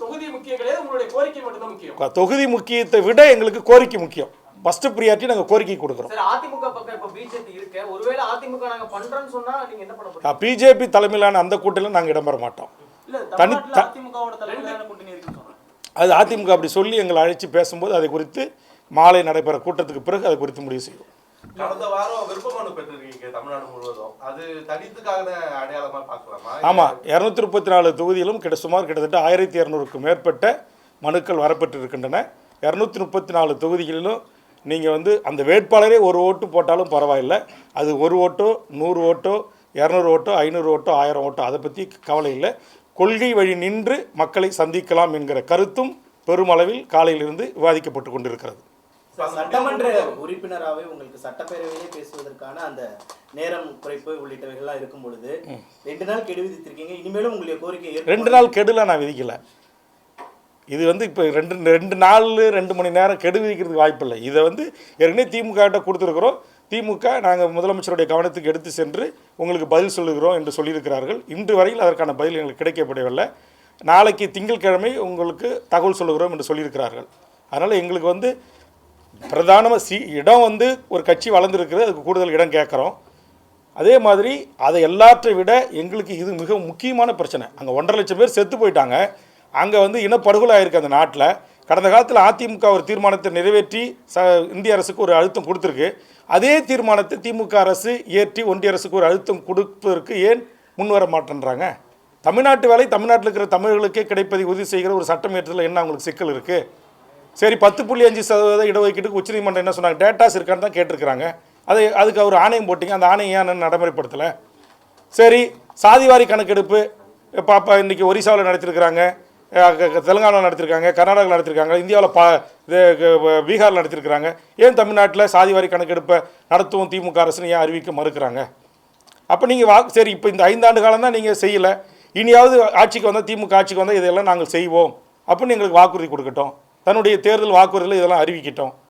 தொகுதி முக்கியம் கிடையாது, உங்களுடைய கோரிக்கை மட்டும் தான் முக்கியம். தொகுதி முக்கியத்தை விட எங்களுக்கு கோரிக்கை முக்கியம். ஃபர்ஸ்ட் ப்ரியாரிட்டி நாங்கள் கோரிக்கை கொடுக்குறோம். சார், அதிமுக பக்கம் இப்போ பிஜேபி இருக்கு, ஒருவேளை அதிமுக நாங்க பண்றோம்னு சொன்னா நீங்க என்ன பண்ண போறீங்க? பிஜேபி தலைமையிலான அந்த கூட்டணியில் நாங்கள் இடம்பெற மாட்டோம். அது அதிமுக அப்படி சொல்லி எங்களை அழைச்சி பேசும்போது அதை குறித்து மாலை நடைபெற கூட்டத்துக்கு பிறகு அதை குறித்து முடிவு செய்வோம். கடந்த வாரம் விருப்பமனு பெற்றிருக்கீங்க தமிழ்நாடு முழுவதும், அது தலித்துக்கான அடையாளமா பார்க்கலாமா? ஆமாம், 234 தொகுதியிலும் சுமார் கிட்டத்தட்ட 1200க்கும் மேற்பட்ட மனுக்கள் வரப்பட்டிருக்கின்றன. 234 தொகுதிகளிலும் நீங்கள் அந்த வேட்பாளரே ஒரு ஓட்டு போட்டாலும் பரவாயில்லை. அது 1 ஓட்டோ 100 ஓட்டோ 200 ஓட்டோ 500 ஓட்டோ 1000 ஓட்டோ அதை பற்றி கவலை இல்லை. கொள்கை வழி நின்று மக்களை சந்திக்கலாம் என்கிற கருத்தும் பெருமளவில் காலையிலிருந்து விவாதிக்கப்பட்டு கொண்டிருக்கிறது. சட்டமன்ற உறுப்பினராகவே உங்களுக்கு சட்டப்பேரவையிலே பேசுவதற்கான அந்த நேரம் குறைப்பு உள்ளிட்டவைகள்லாம் இருக்கும் பொழுது 2 நாள் கெடு விதித்திருக்கீங்க. இனிமேலும் உங்களுடைய கோரிக்கை 2 நாள் கெடுலாம் நான் விதிக்கலை. இது இப்போ 2 நாள் 2 மணி நேரம் கெடு விதிக்கிறதுக்கு வாய்ப்பில்லை. இதை ஏற்கனவே திமுக கிட்ட கொடுத்துருக்குறோம். திமுக நாங்கள் முதலமைச்சருடைய கவனத்துக்கு எடுத்து சென்று உங்களுக்கு பதில் சொல்லுகிறோம் என்று சொல்லியிருக்கிறார்கள். இன்று வரையில் அதற்கான பதில் எங்களுக்கு கிடைக்கப்படவில்லை. நாளைக்கு திங்கட்கிழமை உங்களுக்கு தகவல் சொல்லுகிறோம் என்று சொல்லியிருக்கிறார்கள். அதனால் எங்களுக்கு பிரதானமாக இடம் ஒரு கட்சி வளர்ந்துருக்கிறது, அதுக்கு கூடுதல் இடம் கேட்குறோம். அதே மாதிரி அதை எல்லாற்றை விட எங்களுக்கு இது மிக முக்கியமான பிரச்சனை. அங்கே 1.5 லட்சம் பேர் செத்து போயிட்டாங்க. அங்கே இனப்படுகொலை ஆயிருக்கு அந்த நாட்டில். கடந்த காலத்தில் அதிமுக ஒரு தீர்மானத்தை நிறைவேற்றி இந்திய அரசுக்கு ஒரு அழுத்தம் கொடுத்துருக்கு. அதே தீர்மானத்தை திமுக அரசு ஏற்றி ஒன்றிய அரசுக்கு ஒரு அழுத்தம் கொடுப்பதற்கு ஏன் முன்வர மாட்டேன்றாங்க? தமிழ்நாட்டு வேலை தமிழ்நாட்டில் இருக்கிற தமிழர்களுக்கே கிடைப்பதை உறுதி செய்கிற ஒரு சட்டம் ஏற்றத்தில் என்ன அவங்களுக்கு சிக்கல் இருக்குது? சரி, 10.5% இடஒதுக்கீட்டுக்கு உச்சநீதிமன்றம் என்ன சொன்னாங்க? டேட்டாஸ் இருக்கான்னு தான் கேட்டிருக்கிறாங்க. அதுக்கு அவர் ஆணையம் போட்டிங்க. அந்த ஆணையம் ஏன் நடைமுறைப்படுத்தலை? சரி, சாதிவாரி கணக்கெடுப்பு பாப்பா இன்றைக்கி ஒரிசாவில் நடத்திருக்கிறாங்க, தெலுங்கானாவில் நடத்திருக்காங்க, கர்நாடகாவில் நடத்திருக்காங்க, இந்தியாவில் பீகாரில் நடத்திருக்கிறாங்க. ஏன் தமிழ்நாட்டில் சாதிவாரி கணக்கெடுப்பை நடத்துவோம் திமுக அரசுன்னு ஏன் அறிவிக்க மறுக்கிறாங்க? அப்போ நீங்கள் சரி, இப்போ இந்த 5 ஆண்டு காலம் தான் நீங்கள் செய்யலை, இனியாவது ஆட்சிக்கு வந்தால் திமுக ஆட்சிக்கு வந்தால் இதெல்லாம் நாங்கள் செய்வோம் அப்படின்னு எங்களுக்கு வாக்குறுதி கொடுக்கட்டும். தன்னுடைய தேர்தல் வாக்குறுதியில் இதெல்லாம் அறிவிக்கட்டும்.